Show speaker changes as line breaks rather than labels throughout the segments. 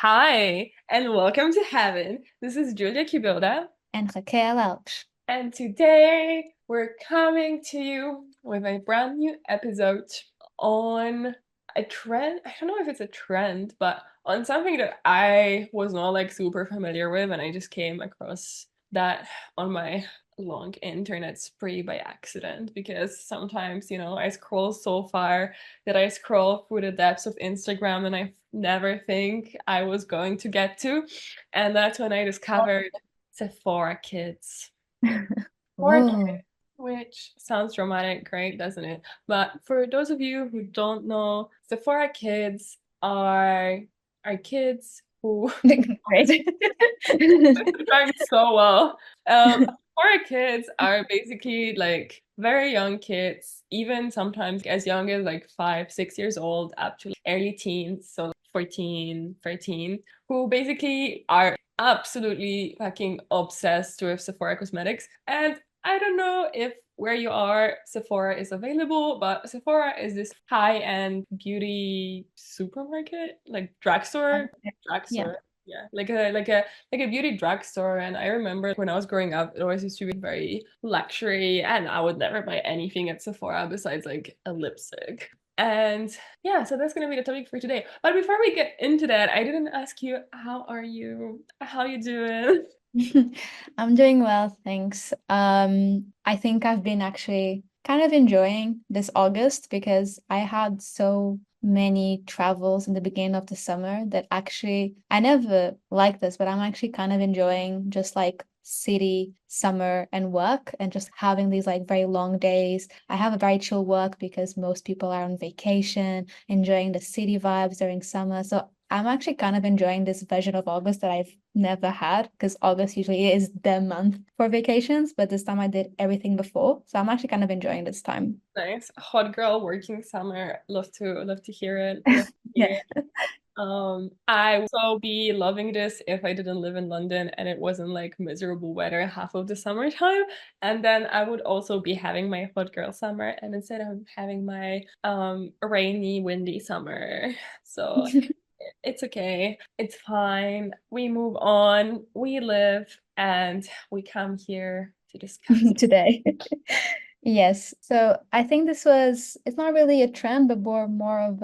Hi, and welcome to heaven. This is Julia Kibilda,
and Raquel Alves.
and today we're coming to you with a brand new episode on a trend. I don't know if it's a trend, but on something that I was not like super familiar with, and I just came across that on my long internet spree by accident because sometimes, I scroll so far that I scroll through the depths of Instagram and I never think I was going to get to. And that's when I discovered Sephora Kids. Sephora Kids,
Oh,
which sounds dramatic, great, doesn't it? But for those of you who don't know, Sephora Kids are kids who
great.
trying so well. Sephora kids are basically like very young kids, even sometimes as young as like 5, 6 years old, up to early teens, so 14, 13, who basically are absolutely fucking obsessed with Sephora cosmetics. And I don't know if where you are, Sephora is available, but Sephora is this high-end beauty supermarket, like drugstore,
Yeah.
drugstore. Yeah, like a beauty drugstore. And I remember when I was growing up, it always used to be very luxury, and I would never buy anything at Sephora besides like a lipstick. And yeah, so that's gonna be the topic for today. But before we get into that, I didn't ask you, how are you? How you doing?
I'm doing well, thanks. I think I've been actually kind of enjoying this August because I had so many travels in the beginning of the summer that actually I never liked this, but I'm actually kind of enjoying just like city summer and work and just having these like very long days. I have a very chill work because most people are on vacation, enjoying the city vibes during summer. So I'm actually kind of enjoying this version of August that I've never had because August usually is the month for vacations, but this time I did everything before. So I'm actually kind of enjoying this time.
Nice. Hot girl working summer. Love to hear it. Love to see
Yeah.
it. I would also be loving this if I didn't live in London and it wasn't like miserable weather half of the summertime. And then I would also be having my hot girl summer, and instead I'm having my rainy, windy summer. So it's okay. It's fine. We move on. We live, and we come here to discuss
Today. Yes. So I think it's not really a trend, but more of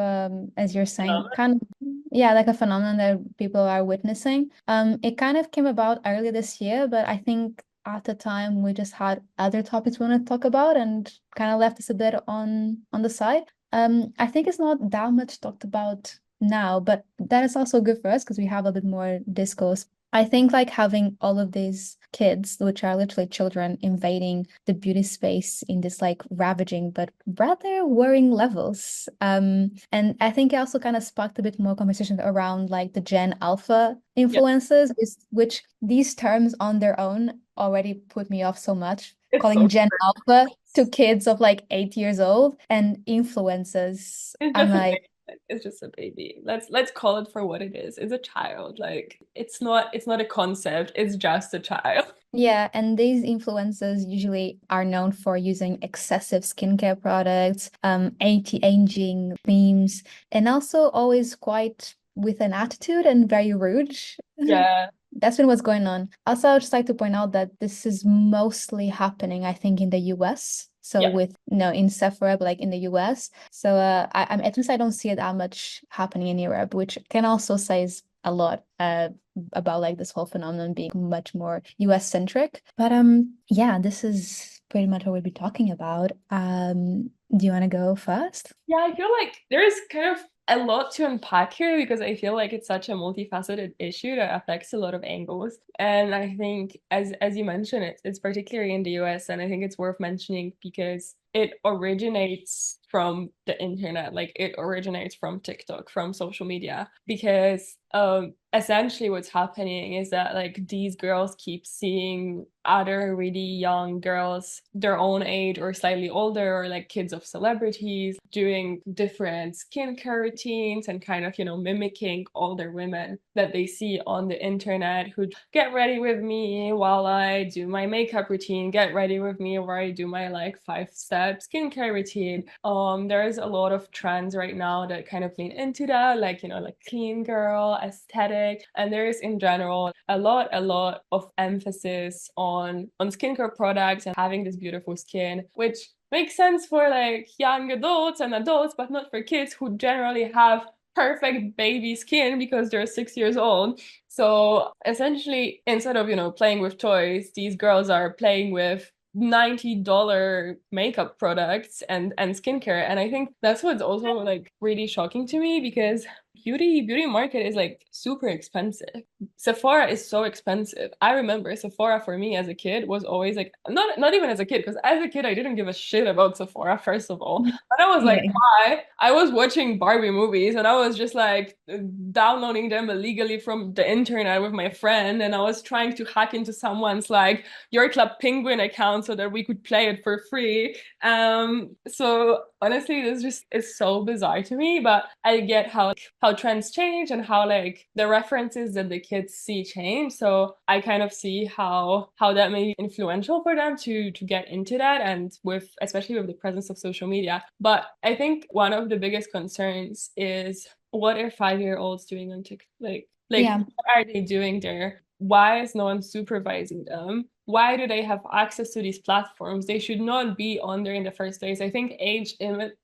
as you're saying,
phenomenon.
kind of yeah, like a phenomenon that people are witnessing. It kind of came about earlier this year, but I think at the time we just had other topics we want to talk about and kind of left us a bit on the side. I think it's not that much talked about now, but that is also good for us because we have a bit more discourse. I think like having all of these kids, which are literally children, invading the beauty space in this like ravaging but rather worrying levels. And I think it also kind of sparked a bit more conversation around like the Gen Alpha
Yeah,
influences, which these terms on their own already put me off so much.
it's
Calling
so
Gen Alpha to kids of like 8 years old and influences.
it's
I'm
just a
like,
baby. It's just a baby. Let's call it for what it is. It's a child. Like it's not a concept. It's just a child.
yeah, and these influencers usually are known for using excessive skincare products, anti-aging memes, and also always quite with an attitude and very rude.
Yeah.
That's been what's going on. Also, I would just like to point out that this is mostly happening, I think, in the US. So
Yeah.
with no in Sephora, but like in the US. So I'm at least I don't see it that much happening in Europe, which can also says a lot about like this whole phenomenon being much more US centric. But yeah, this is pretty much what we'll be talking about. Do you want to go first?
Yeah, I feel like there's kind of a lot to unpack here because I feel like it's such a multifaceted issue that affects a lot of angles. And I think as you mentioned, it's particularly in the US, and I think it's worth mentioning because it originates from the internet, like it originates from TikTok, from social media, because essentially what's happening is that like these girls keep seeing other really young girls their own age or slightly older, or like kids of celebrities doing different skincare routines and kind of mimicking older women that they see on the internet who get ready with me while I do my makeup routine, get ready with me where I do my like 5-step skincare routine. There's a lot of trends right now that kind of lean into that, like, like clean girl aesthetic. And there's in general a lot of emphasis on skincare products and having this beautiful skin, which makes sense for like young adults and adults, but not for kids who generally have perfect baby skin because they're 6 years old. So essentially, instead of, playing with toys, these girls are playing with $90 makeup products and skincare. And I think that's what's also like really shocking to me, because beauty market is like super expensive. Sephora is so expensive. I remember Sephora for me as a kid was always like, not even as a kid, because as a kid I didn't give a shit about Sephora, first of all. But I was like,
Yeah.
why? I was watching Barbie movies and I was just like downloading them illegally from the internet with my friend, and I was trying to hack into someone's like Your Club Penguin account so that we could play it for free. So honestly, this just is so bizarre to me, but I get how trends change and how like the references that the kids see change. So I kind of see how that may be influential for them to get into that, and with especially with the presence of social media. But I think one of the biggest concerns is, what are 5-year-olds doing on TikTok? Like
Yeah.
what are they doing there? Why is no one supervising them? Why do they have access to these platforms? They should not be on there in the first place. I think age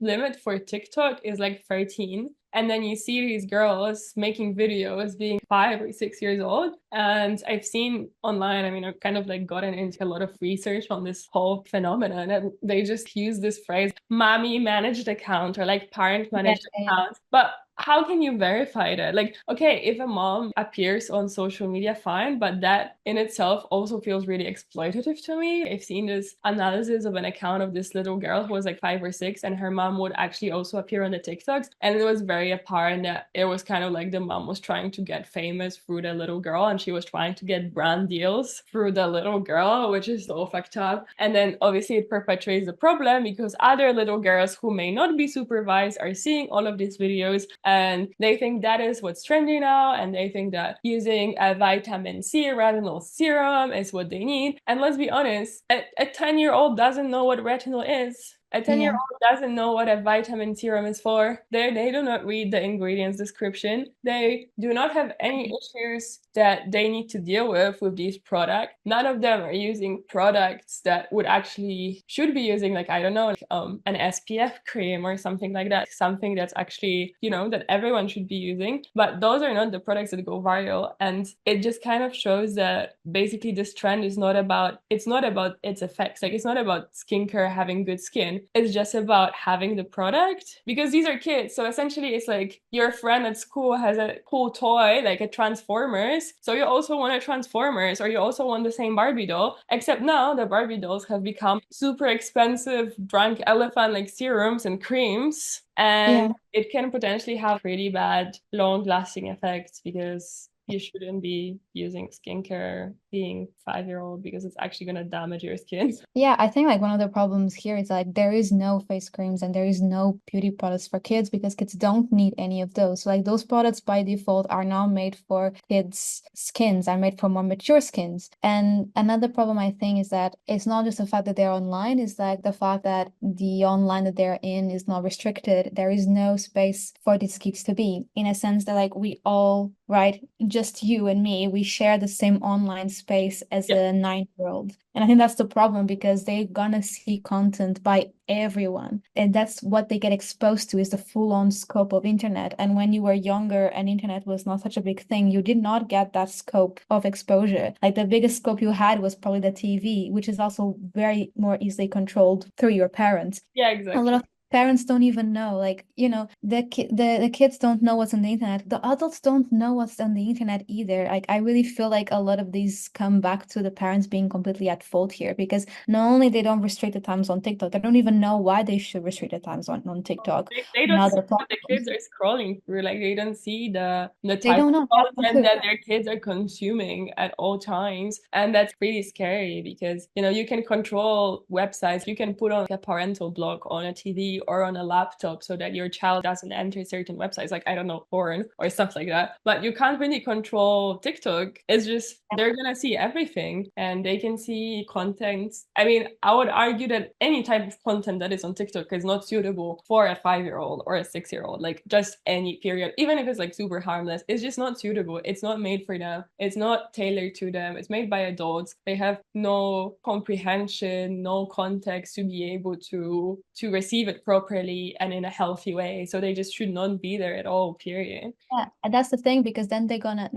limit for TikTok is like 13. And then you see these girls making videos being 5 or 6 years old. And I've seen online, I mean, I've kind of like gotten into a lot of research on this whole phenomenon. And they just use this phrase, mommy managed account, or like parent
Yeah.
managed
Yeah.
account. But how can you verify that? Like, okay, if a mom appears on social media, fine, but that in itself also feels really exploitative to me. I've seen this analysis of an account of this little girl who was like 5 or 6, and her mom would actually also appear on the TikToks. And it was very apparent that it was kind of like the mom was trying to get famous through the little girl, and she was trying to get brand deals through the little girl, which is so fucked up. And then obviously it perpetuates the problem because other little girls who may not be supervised are seeing all of these videos, and they think that is what's trendy now, and they think that using a vitamin C retinol serum is what they need. And let's be honest, a 10-year-old doesn't know what retinol is. A 10-year
Yeah.
old doesn't know what a vitamin serum is for. They do not read the ingredients description. They do not have any issues that they need to deal with these products. None of them are using products that would actually should be using, like, I don't know, like, an SPF cream or something like that. Something that's actually, that everyone should be using. But those are not the products that go viral. And it just kind of shows that basically this trend is it's not about its effects. Like, it's not about skincare having good skin. It's just about having the product, because these are kids. So essentially it's like your friend at school has a cool toy like a Transformers, so you also want a Transformers, or you also want the same Barbie doll, except now the Barbie dolls have become super expensive drunk elephant like serums and creams, and
Yeah.
it can potentially have pretty bad long lasting effects, because you shouldn't be using skincare being 5-year-old, because it's actually going to damage your skin.
Yeah, I think like one of the problems here is like there is no face creams and there is no beauty products for kids because kids don't need any of those. So like those products by default are now made for kids' skins, are made for more mature skins. And another problem I think is that it's not just the fact that they're online, it's like the fact that the online that they're in is not restricted. There is no space for these kids to be, in a sense that like we all, right, just you and me, we share the same online space as
Yeah.
a 9-year-old. And I think that's the problem because they're gonna see content by everyone. And that's what they get exposed to is the full-on scope of internet. And when you were younger and internet was not such a big thing, you did not get that scope of exposure. Like the biggest scope you had was probably the TV, which is also very more easily controlled through your parents.
Yeah,
A lot
exactly.
of parents don't even know, like, the kids don't know what's on the internet. The adults don't know what's on the internet either. Like I really feel like a lot of these come back to the parents being completely at fault here, because not only they don't restrict the times on TikTok, they don't even know why they should restrict the times on TikTok
They
and
don't see
other
what the kids
platforms.
are scrolling through. Like, they don't see the
They
type
don't
of
know, they have no
content
clue.
that their kids are consuming at all times. And that's pretty scary because, you can control websites. You can put on a parental block on a TV TV or on a laptop so that your child doesn't enter certain websites, like, I don't know, porn or stuff like that. But you can't really control TikTok. It's just they're gonna see everything and they can see content. I mean, I would argue that any type of content that is on TikTok is not suitable for a 5-year-old or a 6-year-old. Like, just any period, even if it's like super harmless, it's just not suitable. It's not made for them. It's not tailored to them. It's made by adults. They have no comprehension, no context to be able to receive it properly and in a healthy way. So they just should not be there at all, period.
Yeah, and that's the thing, because then they're gonna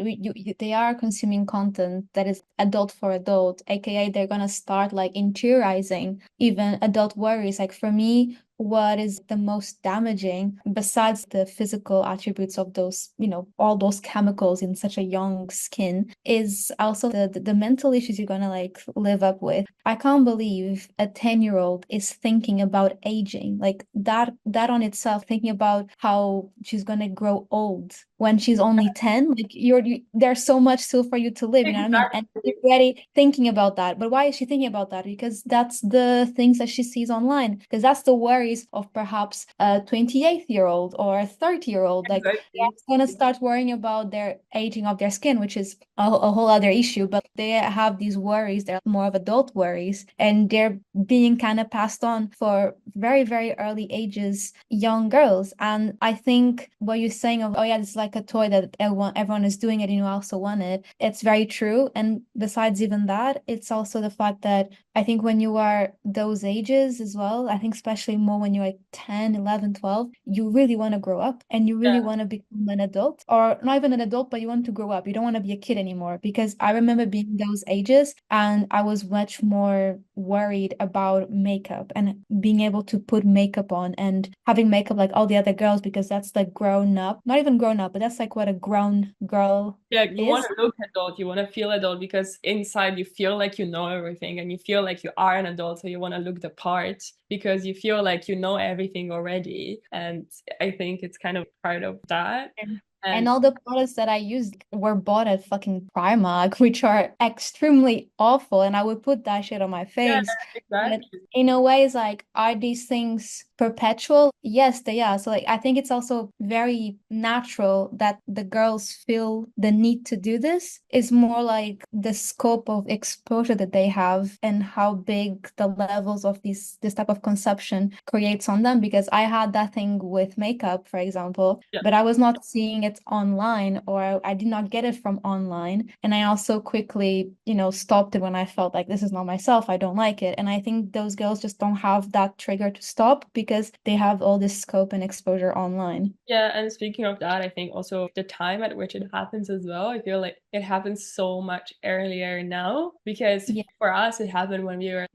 they are consuming content that is adult for adult, aka they're gonna start like interiorizing even adult worries. Like for me, what is the most damaging, besides the physical attributes of those, all those chemicals in such a young skin, is also the mental issues you're gonna like live up with. I can't believe a 10-year-old is thinking about aging. Like that on itself, thinking about how she's gonna grow old when she's only 10. Like there's so much still for you to live, you know what I mean? And
Exactly.
she's already thinking about that. But why is she thinking about that? Because that's the things that she sees online. Because that's the worries of perhaps a 28-year-old or a 30-year-old. Like they're
Exactly.
gonna start worrying about their aging of their skin, which is a whole other issue. But they have these worries, they're more of adult worries, and they're being kind of passed on for very, very early ages, young girls. And I think what you're saying of, oh yeah, this is like a toy that everyone is doing it and you also want it, it's very true. And besides even that, it's also the fact that I think when you are those ages as well, I think especially more when you're like 10, 11, 12, you really want to grow up and you really
Yeah.
want to become an adult, or not even an adult, but you want to grow up. You don't want to be a kid anymore, because I remember being those ages and I was much more worried about makeup and being able to put makeup on and having makeup like all the other girls, because that's like grown up, not even grown up, but that's like what a grown girl
Yeah, you want
is.
to look adult, you want to feel adult because inside you feel like you know everything and you feel like you are an adult, so you want to look the part because you feel like you know everything already. And I think it's kind of part of that.
And
And
all the products that I used were bought at fucking Primark, which are extremely awful. And I would put that shit on my
yeah,
face. But
exactly.
in a way, it's like, are these things perpetual? Yes, they are. So like I think it's also very natural that the girls feel the need to do this. It's more like the scope of exposure that they have and how big the levels of this type of consumption creates on them. Because I had that thing with makeup, for example,
Yeah.
but I was not seeing it online, or I did not get it from online. And I also quickly, stopped it when I felt like this is not myself. I don't like it. And I think those girls just don't have that trigger to stop because they have all this scope and exposure online.
Yeah, and speaking of that, I think also the time at which it happens as well. I feel like it happens so much earlier now because
Yeah.
for us, it happened when we were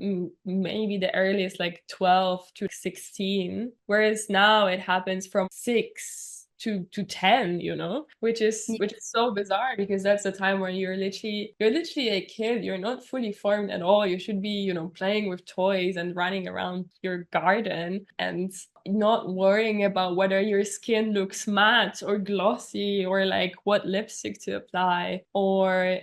maybe the earliest, like 12 to 16, whereas now it happens from 6 to 10, which is so bizarre because that's the time where you're literally a kid. You're not fully formed at all. You should be, playing with toys and running around your garden and not worrying about whether your skin looks matte or glossy or like what lipstick to apply or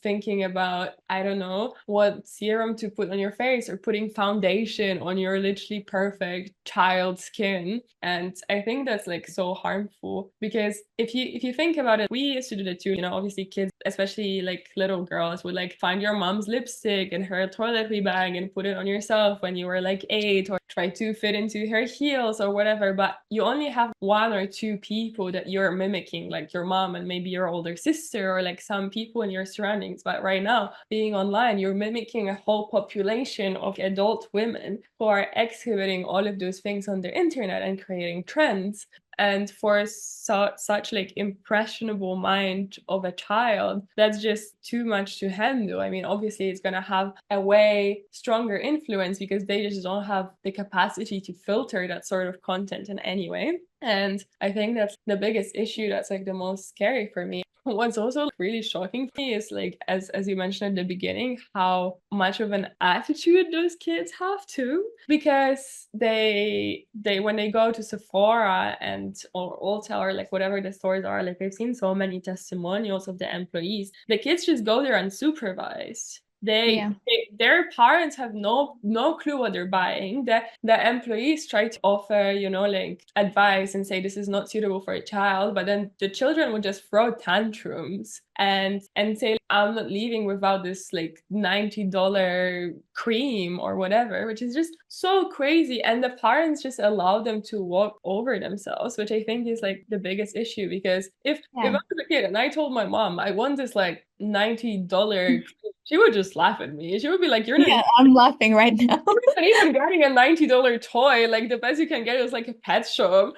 thinking about, I don't know, what serum to put on your face or putting foundation on your literally perfect child skin. And I think that's like so harmful because if you think about it, we used to do that too. Obviously kids, especially like little girls, would like find your mom's lipstick in her toiletry bag and put it on yourself when you were like 8, or try to fit into her heels or whatever. But you only have one or two people that you're mimicking, like your mom and maybe your older sister or like some people in your surroundings. But right now, being online, you're mimicking a whole population of adult women who are exhibiting all of those things on the internet and creating trends. And for such like impressionable mind of a child, that's just too much to handle. I mean, obviously it's going to have a way stronger influence because they just don't have the capacity to filter that sort of content in any way. And I think that's the biggest issue, that's like the most scary for me. What's also really shocking for me is like as you mentioned at the beginning, how much of an attitude those kids have too, because they when they go to Sephora and or Ulta or like whatever the stores are, like I've seen so many testimonials of the employees. The kids just go there unsupervised.
Yeah.
Their parents have no clue what they're buying. The employees try to offer, like advice and say this is not suitable for a child, but then the children would just throw tantrums and say I'm not leaving without this like $90 cream or whatever, which is just so crazy. And the parents just allow them to walk over themselves, which I think is like the biggest issue. Because if I
Yeah.
was a kid and I told my mom I want this like $90 cream, she would just laugh at me. She would be like,
Yeah, I'm laughing right now.
you're not even getting a $90 toy. Like the best you can get is like a pet shop.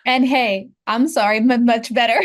And hey, I'm sorry, but much better.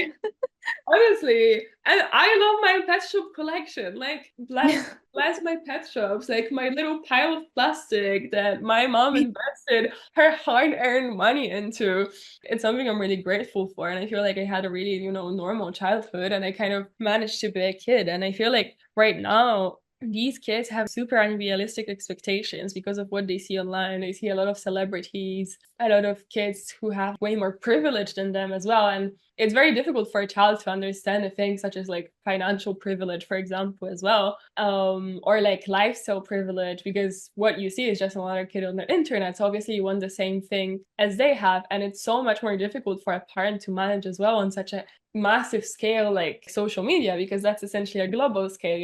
Honestly, and I love my pet shop collection. Like, bless my pet shops. Like my little pile of plastic that my mom invested her hard-earned money into. It's something I'm really grateful for, and I feel like I had a really, normal childhood, and I kind of managed to be a kid. And I feel like right now these kids have super unrealistic expectations because of what they see online. They see a lot of celebrities, a lot of kids who have way more privilege than them as well. And it's very difficult for a child to understand a thing such as like financial privilege, for example, as well, or like lifestyle privilege, because what you see is just another kid on the internet. So obviously you want the same thing as they have, and it's so much more difficult for a parent to manage as well on such a massive scale like social media, because that's essentially a global scale.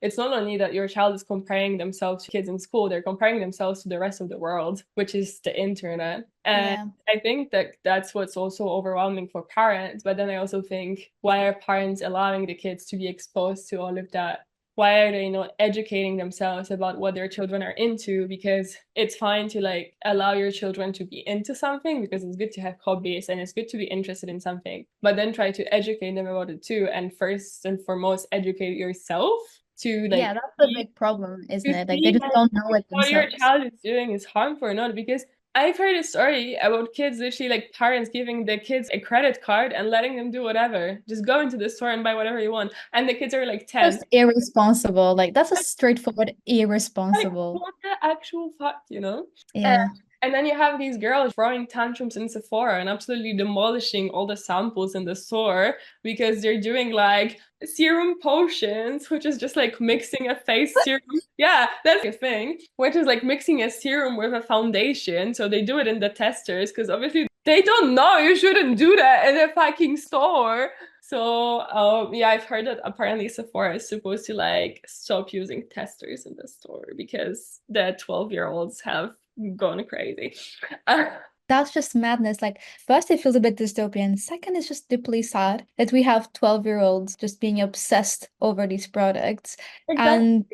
It's not only that your child is comparing themselves to kids in school, they're comparing themselves to the rest of the world, which is the internet. And
Yeah.
I think that that's what's also overwhelming for parents. But then I also think, why are parents allowing the kids to be exposed to all of that? Why are they not educating themselves about what their children are into? Because it's fine to like allow your children to be into something, because it's good to have hobbies and it's good to be interested in something, but then try to educate them about it too. And first and foremost, educate yourself to
Yeah,
like
that's the big problem, isn't
to
it? Like they
see
just don't know it
what your
themselves.
child is doing is harmful or not. Because I've heard a story about kids, literally like parents giving the kids a credit card and letting them do whatever. Just go into the store and buy whatever you want. And the kids are like 10.
Just irresponsible. Like that's a
Like,
straightforward
like,
irresponsible.
what the actual fuck? And,
Yeah.
and then you have these girls throwing tantrums in Sephora and absolutely demolishing all the samples in the store because they're doing like serum potions, which is just like mixing a face serum. Yeah, that's a thing, which is like mixing a serum with a foundation. So they do it in the testers because obviously they don't know you shouldn't do that in a fucking store. So, yeah, I've heard that apparently Sephora is supposed to like stop using testers in the store because the 12-year-olds have gone crazy.
That's just madness. Like, first, it feels a bit dystopian. Second, it's just deeply sad that we have 12-year-olds just being obsessed over these products.
Exactly.
And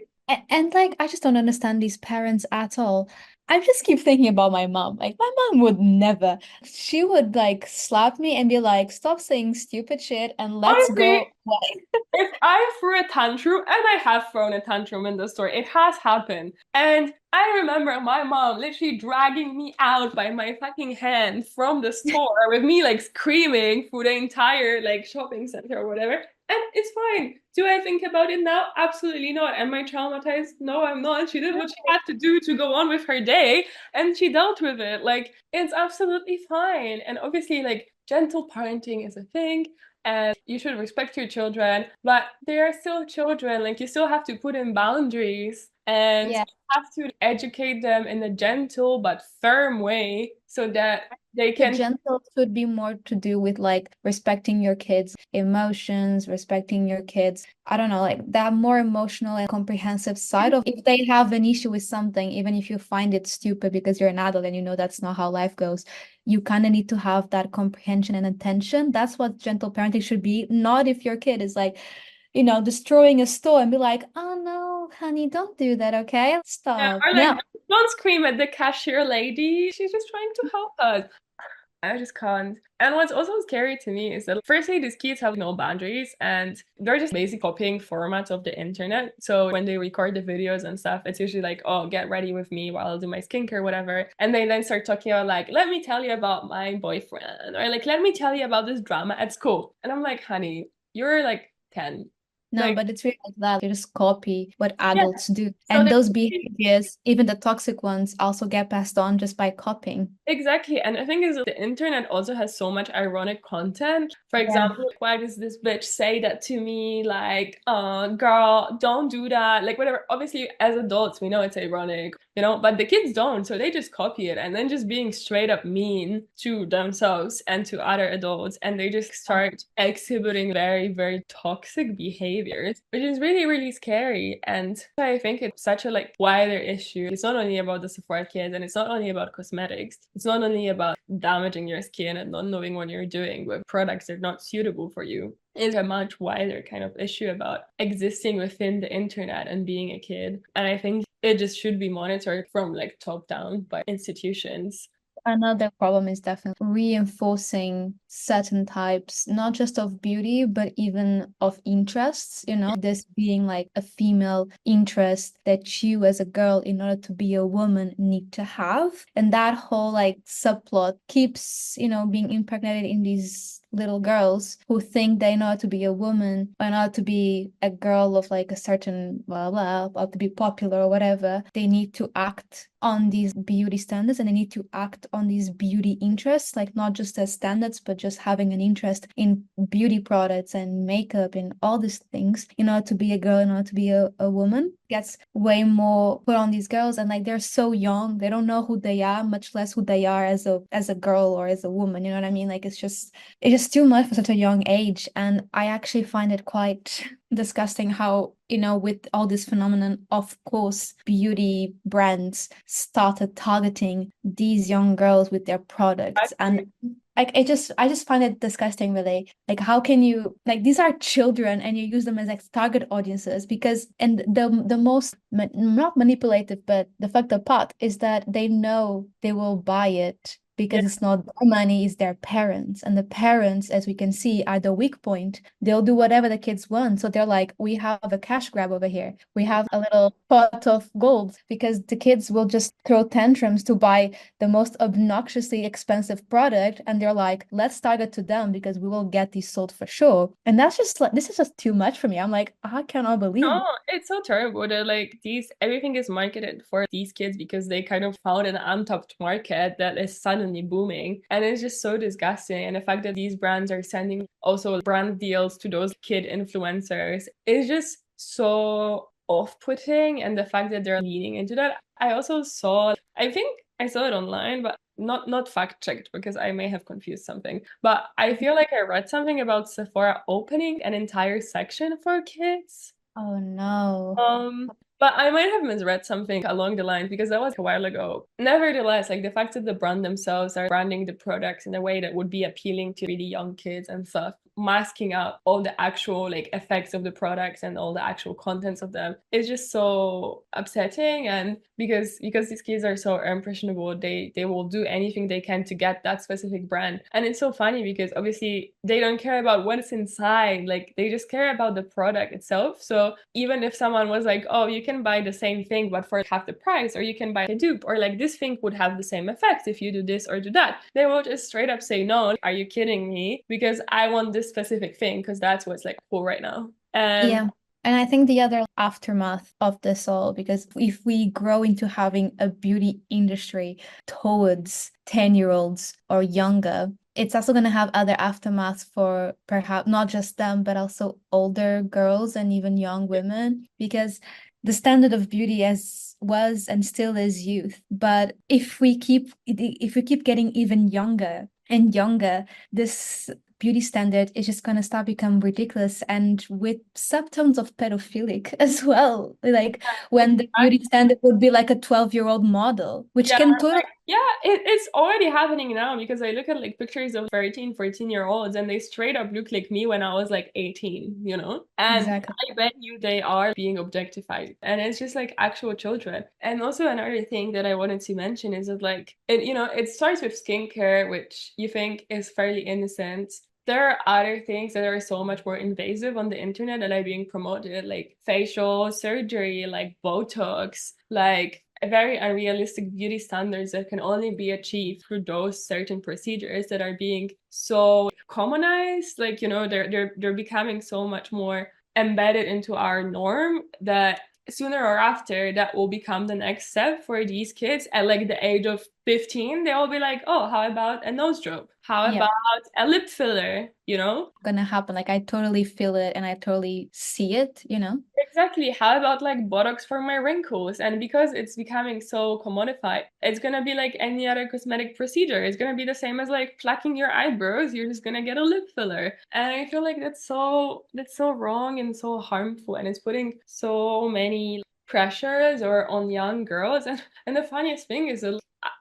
and like I just don't understand these parents at all. I just keep thinking about my mom. Like my mom would never. She would like slap me and be like, "Stop saying stupid shit and let's
Honestly,
go." Like,
if I threw a tantrum, and I have thrown a tantrum in the store, it has happened. And I remember my mom literally dragging me out by my fucking hand from the store with me like screaming through the entire like shopping center or whatever. And it's fine. Do I think about it now? Absolutely not. Am I traumatized? No, I'm not. She did what she had to do to go on with her day and she dealt with it. Like, it's absolutely fine. And obviously, like, gentle parenting is a thing and you should respect your children, but they are still children. Like you still have to put in boundaries and
yeah.
have to educate them in a gentle but firm way so that they
The
can.
gentle should be more to do with like respecting your kids' emotions, respecting your kids. I don't know, like that more emotional and comprehensive side of if they have an issue with something, even if you find it stupid because you're an adult and you know that's not how life goes, you kind of need to have that comprehension and attention. That's what gentle parenting should be, not if your kid is like, destroying a store and be like, oh no, honey, don't do that, okay?
Yeah,
Stop.
or like,
No.
don't scream at the cashier lady. She's just trying to help us. I just can't. And what's also scary to me is that, firstly, these kids have no boundaries and they're just basically copying formats of the internet. So when they record the videos and stuff, it's usually like, oh, get ready with me while I'll do my skincare, whatever. And they then start talking about, like, let me tell you about my boyfriend, or like, let me tell you about this drama at school. And I'm like, honey, you're like 10.
No,
Like,
but it's really like that. You just copy what
yeah.
adults do.
So
And those behaviors, even the toxic ones, also get passed on just by copying.
exactly. And I think is the internet also has so much ironic content. For
Yeah.
example, why does this bitch say that to me? Like, girl, don't do that. Like, whatever. Obviously, as adults, we know it's ironic, but the kids don't. So they just copy it and then just being straight up mean to themselves and to other adults. And they just start exhibiting very, very toxic behaviors, which is really, really scary. And I think it's such a like wider issue. It's not only about the Sephora kids and it's not only about cosmetics. It's not only about damaging your skin and not knowing what you're doing with products that are not suitable for you. It's a much wider kind of issue about existing within the internet and being a kid. And I think it just should be monitored from like top down by institutions.
Another problem is definitely reinforcing certain types, not just of beauty, but even of interests, this being like a female interest that you as a girl, in order to be a woman, need to have. And that whole like subplot keeps, being impregnated in these little girls who think they know how to be a woman or not to be a girl of like a certain blah blah, or to be popular or whatever. They need to act on these beauty standards and they need to act on these beauty interests, like not just as standards, but just having an interest in beauty products and makeup and all these things in order to be a girl, in order to be a woman. Gets way more put on these girls, and like they're so young, they don't know who they are, much less who they are as a girl or as a woman. You know what I mean? Like it's just too much for such a young age. And I actually find it quite disgusting how, with all this phenomenon, of course, beauty brands started targeting these young girls with their products. And like I just find it disgusting, really. Like, how can you, like, these are children and you use them as like target audiences? Because, and the most not manipulative, but the fucked up part is that they know they will buy it
Yeah.
because it's not their money, it's their parents. And the parents, as we can see, are the weak point. They'll do whatever the kids want. So they're like, we have a cash grab over here. We have a little pot of gold, because the kids will just throw tantrums to buy the most obnoxiously expensive product. And they're like, let's target to them because we will get these sold for sure. And that's just like, this is just too much for me. I'm like, I cannot believe
No,
it.
it's so terrible that like everything is marketed for these kids because they kind of found an untapped market that is suddenly booming. And it's just so disgusting. And the fact that these brands are sending also brand deals to those kid influencers is just so off-putting. And the fact that they're leaning into that. I think I saw it online, but not fact checked because I may have confused something. But I feel like I read something about Sephora opening an entire section for kids.
Oh no.
Um, but I might have misread something along the lines because that was a while ago. Nevertheless, like the fact that the brand themselves are branding the products in a way that would be appealing to really young kids and stuff, masking out all the actual like effects of the products and all the actual contents of them is just so upsetting. And because these kids are so impressionable, they will do anything they can to get that specific brand. And it's so funny because obviously they don't care about what's inside, like they just care about the product itself. So even if someone was like, oh, you can buy the same thing but for half the price, or you can buy a dupe, or like this thing would have the same effect if you do this or do that, they will just straight up say no. Are you kidding me? Because I want this specific thing because that's what's like cool right now. And
Yeah. And I think the other aftermath of this all, because if we grow into having a beauty industry towards 10-year-olds or younger, it's also going to have other aftermaths for perhaps not just them, but also older girls and even young women, because the standard of beauty as was and still is youth. But if we keep getting even younger and younger, this beauty standard is just gonna start become ridiculous and with subtones of pedophilic as well. Like when the beauty standard would be like a 12-year-old model, which
yeah,
can totally
yeah, it's already happening now because I look at like pictures of 13, 14-year-olds and they straight up look like me when I was like 18. And
exactly.
I bet you they are being objectified. And it's just like actual children. And also another thing that I wanted to mention is that like it starts with skincare, which you think is fairly innocent. There are other things that are so much more invasive on the internet that are being promoted, like facial surgery, like Botox, like very unrealistic beauty standards that can only be achieved through those certain procedures that are being so commonized. Like, they're becoming so much more embedded into our norm that sooner or after that will become the next step for these kids at like the age of 15. They will be like, oh, how about a nose job? How
Yeah,
about a lip filler, you know?
gonna happen. Like I totally feel it and I totally see it, you know?
Exactly. How about like Botox for my wrinkles? And because it's becoming so commodified, it's gonna be like any other cosmetic procedure. It's gonna be the same as like plucking your eyebrows. You're just gonna get a lip filler. And I feel like that's so wrong and so harmful. And it's putting so many pressures or on young girls. And the funniest thing is that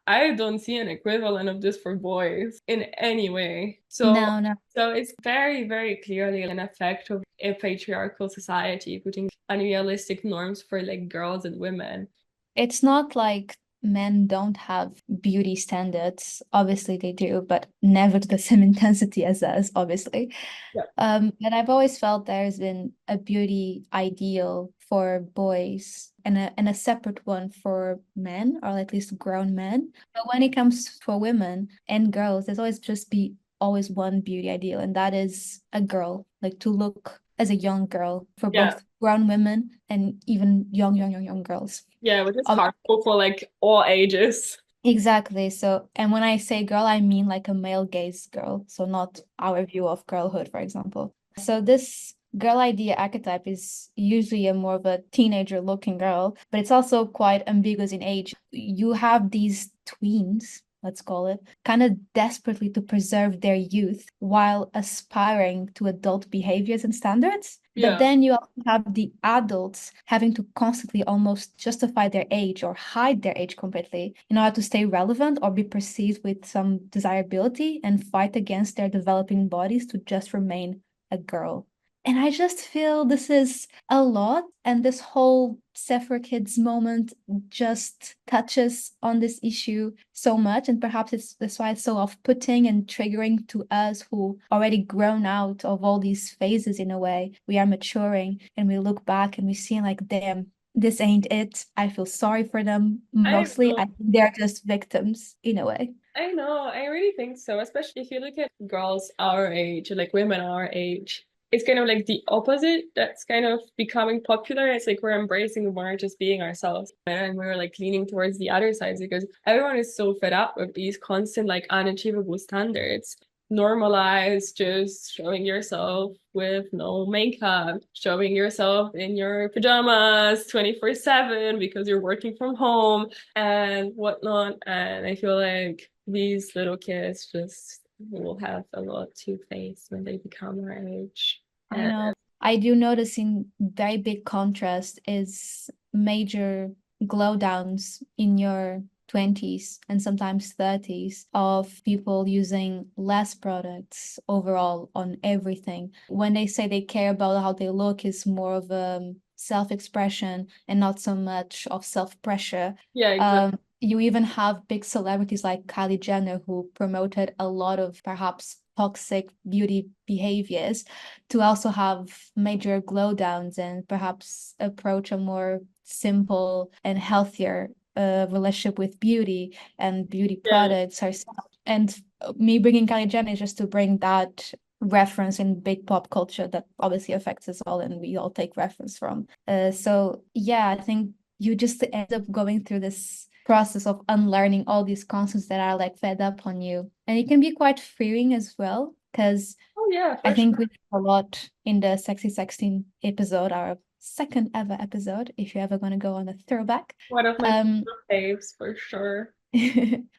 I don't see an equivalent of this for boys in any way.
No, no.
So it's very, very clearly an effect of a patriarchal society putting unrealistic norms for like girls and women.
It's not like men don't have beauty standards. Obviously they do, but never to the same intensity as us, obviously.
Yeah.
But I've always felt there's been a beauty ideal for boys and a separate one for men, or at least grown men. But when it comes for women and girls, there's always just be always one beauty ideal, and that is a girl, like to look as a young girl for
Yeah.
both grown women and even young girls.
Yeah, which is
Ob-
harmful for like all ages.
Exactly. So, and when I say girl, I mean like a male gaze girl. So, not our view of girlhood, for example. So, this girl idea archetype is usually a more of a teenager looking girl, but it's also quite ambiguous in age. You have these tweens, let's call it, kind of desperately to preserve their youth while aspiring to adult behaviors and standards. But
Yeah.
then you also have the adults having to constantly almost justify their age or hide their age completely in order to stay relevant or be perceived with some desirability and fight against their developing bodies to just remain a girl. And I just feel this is a lot. And this whole Sephora Kids moment just touches on this issue so much. And perhaps that's why it's so off-putting and triggering to us who already grown out of all these phases in a way. We are maturing and we look back and we see like, damn, this ain't it. I feel sorry for them.
I
Mostly,
know.
I think they're just victims in a way.
I know. I really think so, especially if you look at girls our age, or like women our age. It's kind of like the opposite that's kind of becoming popular. It's like we're embracing more just being ourselves. And we're like leaning towards the other sides because everyone is so fed up with these constant, like unachievable standards. Normalize just showing yourself with no makeup, showing yourself in your pajamas 24/7 because you're working from home and whatnot. And I feel like these little kids just will have a lot to face when they become our age.
I
And
know. I do notice in very big contrast is major glow downs in your 20s and sometimes 30s of people using less products overall on everything. When they say they care about how they look, is more of a self-expression and not so much of self-pressure.
yeah, exactly.
You even have big celebrities like Kylie Jenner who promoted a lot of perhaps toxic beauty behaviors to also have major glow downs and perhaps approach a more simple and healthier relationship with beauty and beauty
Yeah.
products herself. And me bringing Kylie Jenner is just to bring that reference in big pop culture that obviously affects us all and we all take reference from. So yeah, I think you just end up going through this process of unlearning all these concepts that are like fed up on you. And it can be quite freeing as well, because
Oh yeah,
I
for sure.
think we did a lot in the Sexy 16 episode, our second ever episode, if you're ever going to go on a throwback.
One of my
Um,
faves for sure.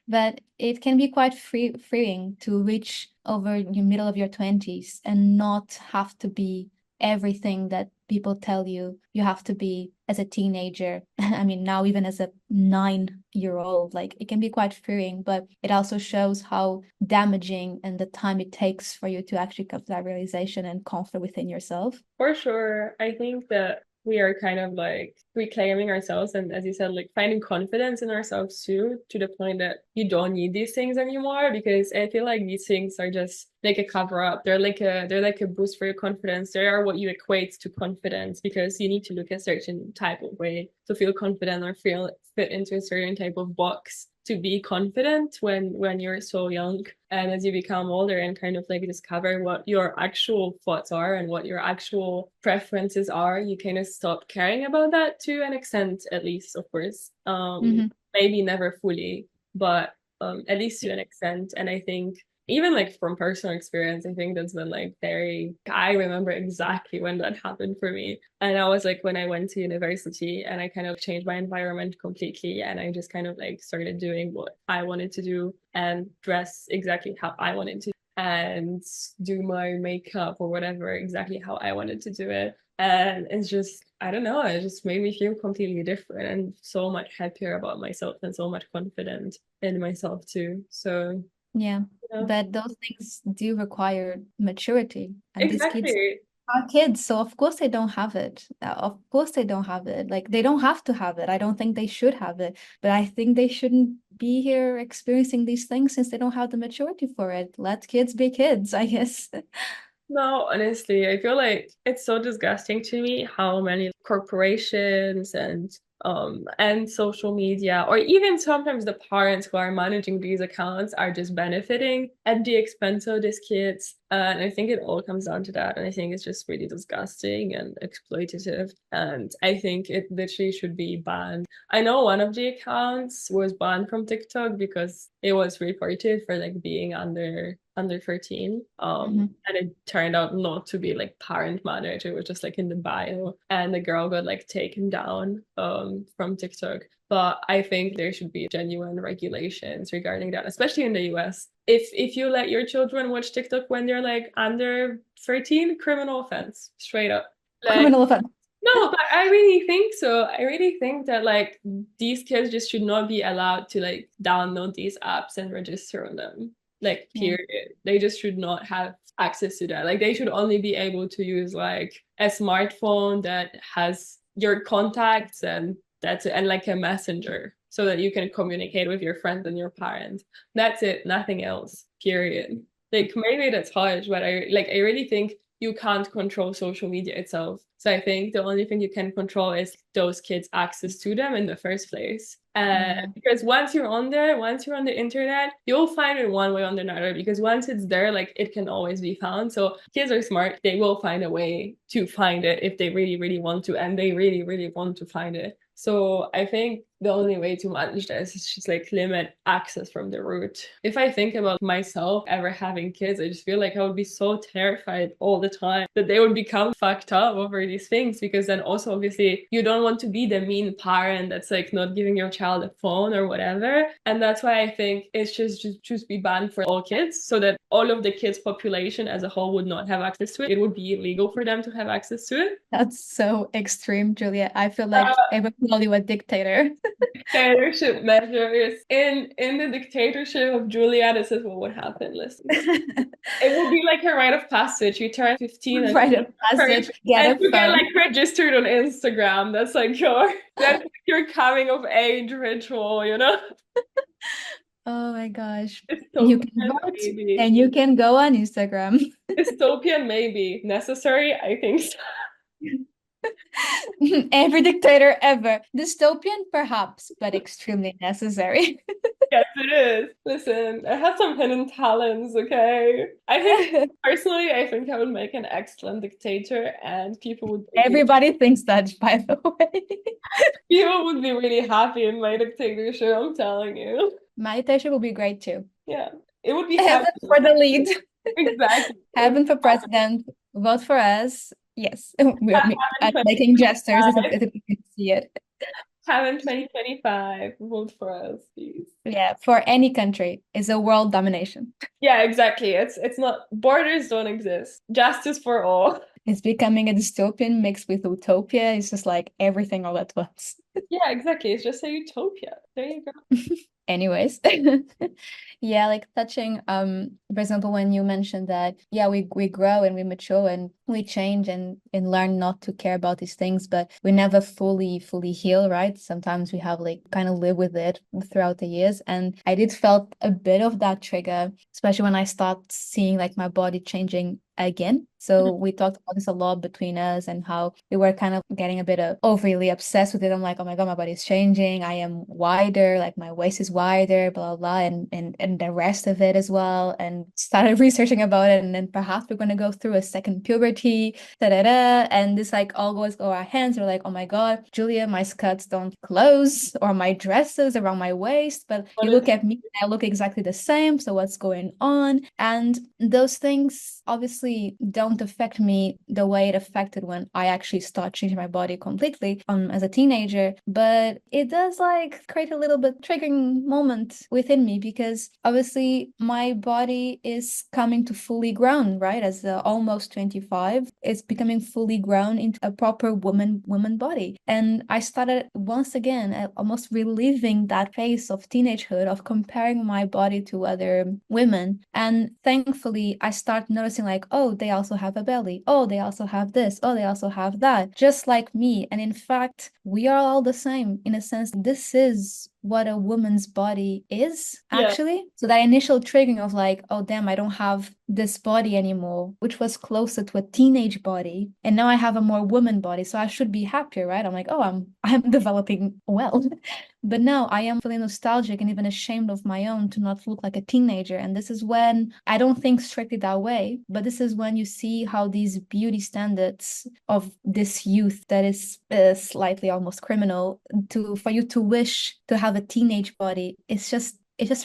but it can be quite freeing to reach over your middle of your 20s and not have to be everything that people tell you have to be as a teenager. I mean, now even as a 9-year-old, like it can be quite freeing, but it also shows how damaging and the time it takes for you to actually come to that realization and comfort within yourself.
For sure. I think that we are kind of like reclaiming ourselves and as you said, like finding confidence in ourselves too, to the point that you don't need these things anymore because I feel like these things are just like a cover up. They're like a boost for your confidence. They are what you equate to confidence because you need to look a certain type of way to feel confident or feel fit into a certain type of box to be confident when you're so young. And as you become older and kind of like discover what your actual thoughts are and what your actual preferences are, you kind of stop caring about that to an extent, at least, of course. Maybe never fully, but at least to an extent. And I think even like from personal experience, I think that's been like very, I remember exactly when that happened for me. And I was like when I went to university and I kind of changed my environment completely. And I just kind of like started doing what I wanted to do and dress exactly how I wanted to and do my makeup or whatever exactly how I wanted to do it. And it's just, I don't know, it just made me feel completely different and so much happier about myself and so much confident in myself too. So,
Yeah,
yeah.
but those things do require maturity, and these kids
Exactly.
are kids, so of course they don't have it. Of course they don't have it. Like they don't have to have it. I don't think they should have it, but I think they shouldn't be here experiencing these things since they don't have the maturity for it. Let kids be kids, I guess.
No, honestly, I feel like it's so disgusting to me how many corporations and social media or even sometimes the parents who are managing these accounts are just benefiting at the expense of these kids. And I think it all comes down to that. And I think it's just really disgusting and exploitative. And I think it literally should be banned. I know one of the accounts was banned from TikTok because it was reported for like being under 13. And it turned out not to be like parent managed. It was just like in the bio. And the girl got like taken down from TikTok. But I think there should be genuine regulations regarding that, especially in the US. If you let your children watch TikTok when they're like under 13, criminal offense, straight up. Like
Criminal offense.
no, but I really think so. I really think that like these kids just should not be allowed to like download these apps and register on them. Like,
Yeah.
period. They just should not have access to that. Like they should only be able to use like a smartphone that has your contacts and that's it, and like a messenger so that you can communicate with your friends and your parents. That's it, nothing else. Period. Like maybe that's harsh, but I really think you can't control social media itself. So I think the only thing you can control is those kids' access to them in the first place.
Yeah.
Because once you're on there, once you're on the internet, you'll find it one way or another. Because once it's there, like it can always be found. So kids are smart; they will find a way to find it if they really, really want to, and they really, really want to find it. So I think the only way to manage this is just like limit access from the root. If I think about myself ever having kids, I just feel like I would be so terrified all the time that they would become fucked up over these things because then also obviously you don't want to be the mean parent that's like not giving your child a phone or whatever. And that's why I think it's just be banned for all kids so that all of the kids population as a whole would not have access to it. It would be illegal for them to have access to it.
That's so extreme, Julia. I feel like I would call you a dictator.
Dictatorship measures in the dictatorship of Julia. This is what would happen. Listen, it will be like a rite of passage. You turn 15 and
Write a passage, get a
you get
phone.
like registered on Instagram. That's like your coming of age ritual, you know?
Oh my gosh. You can
Dystopian
vote
maybe.
and you can go on Instagram.
Dystopian maybe. Necessary? I think so.
Every dictator ever. Dystopian, perhaps, but extremely necessary.
Yes, it is. Listen, I have some hidden talents, okay? I think personally, I think I would make an excellent dictator and
Everybody thinks that, by the way.
people would be really happy in my dictatorship, I'm telling you.
Meditation will be great too.
Yeah. It would be
Heaven
heaven.
for the lead.
Exactly. It would
Heaven for
be
president. Vote for us. Yes. I'm
heaven
making gestures as
2025.
if you can see it.
Heaven 2025. Vote for us, please.
Yeah, for any country is a world domination.
Yeah, exactly. It's not borders don't exist. Justice for all.
It's becoming a dystopian mixed with utopia. It's just like everything all at once.
Yeah, exactly. It's just a utopia. There you go.
Anyways, yeah, like touching, for example, when you mentioned that, yeah, we grow and we mature and we change and learn not to care about these things, but we never fully heal, right? Sometimes we have like kind of live with it throughout the years, and I did felt a bit of that trigger, especially when I start seeing like my body changing again. So we talked about this a lot between us and how we were kind of getting a bit of overly obsessed with it. I'm like, oh my God, my body's changing. I am wider, like my waist is wider, blah, blah, blah, and the rest of it as well. And started researching about it. And then perhaps we're going to go through a second puberty, da da da. And this like all goes over our hands. We're like, oh my God, Julia, my skirts don't close or my dresses around my waist. But you look at me, I look exactly the same. So what's going on? And those things obviously don't affect me the way it affected when I actually start changing my body completely as a teenager. But it does like create a little bit triggering moment within me because obviously my body is coming to fully grown, right? As almost 25, it's becoming fully grown into a proper woman body. And I started once again almost reliving that phase of teenagehood of comparing my body to other women. And thankfully, I start noticing like, oh, they also have a belly. Oh, they also have this. Oh, they also have that, just like me. And in fact, we are all the same in a sense. This is what a woman's body is
Yeah.
actually. So that initial triggering of like, oh damn, I don't have this body anymore, which was closer to a teenage body, and now I have a more woman body, so I should be happier, right? I'm like, oh, I'm developing well. But now I am feeling nostalgic and even ashamed of my own to not look like a teenager. And this is when I don't think strictly that way, but this is when you see how these beauty standards of this youth that is slightly almost criminal to for you to wish to have a teenage body. It's just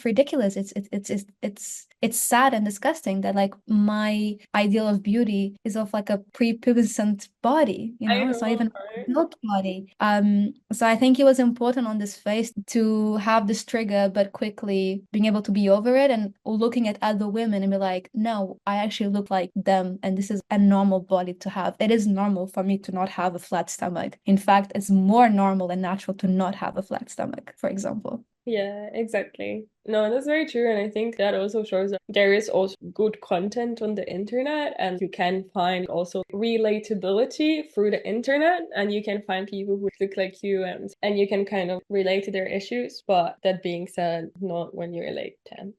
ridiculous. It's sad and disgusting that like my ideal of beauty is of like a prepubescent body, you
I
know, it's not
know,
even
right?
a adult body. So I think it was important on this phase to have this trigger, but quickly being able to be over it and looking at other women and be like, no, I actually look like them, and this is a normal body to have. It is normal for me to not have a flat stomach. In fact, it's more normal and natural to not have a flat stomach, for example.
Yeah, exactly. No, that's very true. And I think that also shows that there is also good content on the internet, and you can find also relatability through the internet, and you can find people who look like you, and you can kind of relate to their issues. But that being said, not when you're like 10.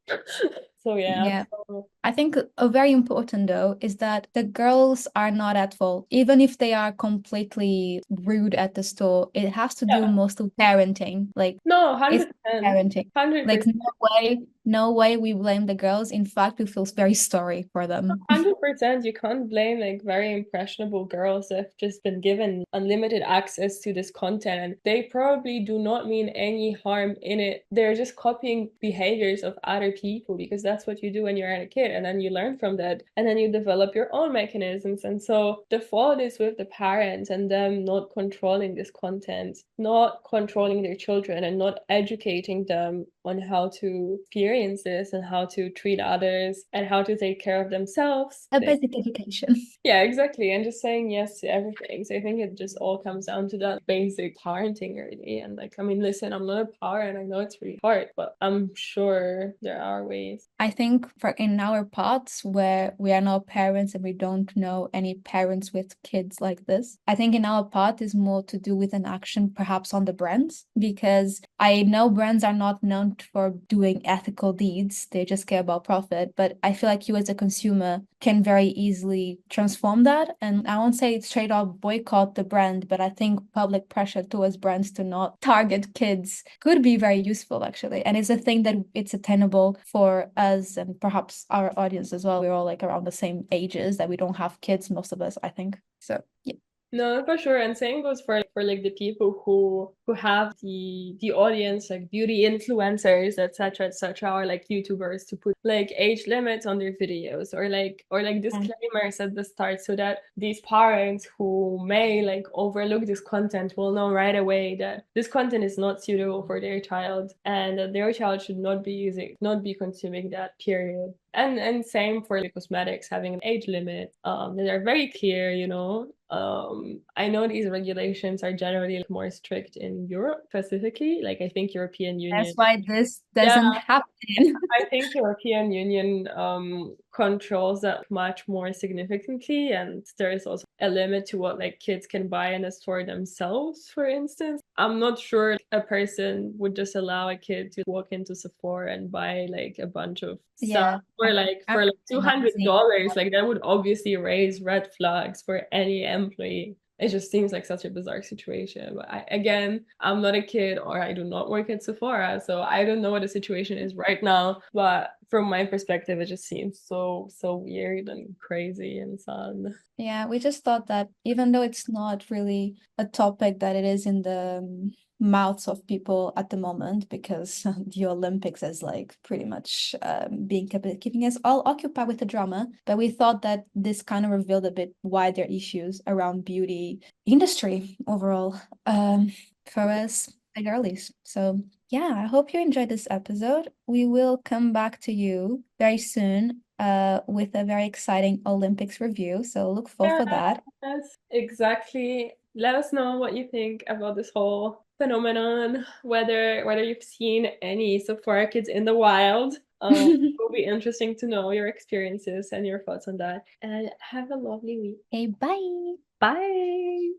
So yeah.
Yeah.
So,
I think a very important though is that the girls are not at fault. Even if they are completely rude at the store, it has to do
yeah.
most with parenting. Like
No,
it's
100%.
parenting. Like
100%.
no way we blame the girls. In fact, we feel very sorry for them.
100%, you can't blame like very impressionable girls that have just been given unlimited access to this content, and they probably do not mean any harm in it. They're just copying behaviors of other people because that's what you do when you're a kid, and then you learn from that, and then you develop your own mechanisms. And so the fault is with the parents and them not controlling this content, not controlling their children, and not educating them on how to experience this and how to treat others and how to take care of themselves.
A basic education.
Yeah, exactly. And just saying yes to everything. So I think it just all comes down to that basic parenting, really. And like, I mean, listen, I'm not a parent. I know it's really hard, but I'm sure there are ways.
I think for in our parts where we are not parents and we don't know any parents with kids like this, I think in our part is more to do with an action perhaps on the brands, because I know brands are not known for doing ethical deeds. They just care about profit. But I feel like you as a consumer can very easily transform that. And I won't say straight up boycott the brand, but I think public pressure towards brands to not target kids could be very useful actually. And it's a thing that it's attainable for us and perhaps our audience as well. We're all like around the same ages that we don't have kids, most of us, I think. So yeah.
No, for sure. And same goes for like the people who have the audience, like beauty influencers, etc., or like YouTubers to put like age limits on their videos, or like disclaimers at the start, so that these parents who may like overlook this content will know right away that this content is not suitable for their child, and that their child should not be consuming that, period. And same for the cosmetics having an age limit. They are very clear, you know. I know these regulations are generally like, more strict in Europe specifically. Like I think European
That's
Union.
why this
Yeah,
doesn't happen.
I think European Union controls that much more significantly, and there is also a limit to what like kids can buy in a store themselves, for instance. I'm not sure a person would just allow a kid to walk into Sephora and buy like a bunch of stuff
Yeah, I've
for like
not seen.
$200. Like that would obviously raise red flags for any employee. It just seems like such a bizarre situation. But again, I'm not a kid or I do not work at Sephora, so I don't know what the situation is right now. But from my perspective, it just seems so weird and crazy and sad.
Yeah, we just thought that even though it's not really a topic that it is in the mouths of people at the moment, because the Olympics is like pretty much keeping us all occupied with the drama, but we thought that this kind of revealed a bit wider issues around beauty industry overall for us, the girlies. So yeah, I hope you enjoyed this episode. We will come back to you very soon with a very exciting Olympics review. So look forward for that.
Yes, exactly. Let us know what you think about this whole phenomenon, whether you've seen any Sephora kids in the wild. It will be interesting to know your experiences and your thoughts on that. And have a lovely week.
Okay, bye.
Bye.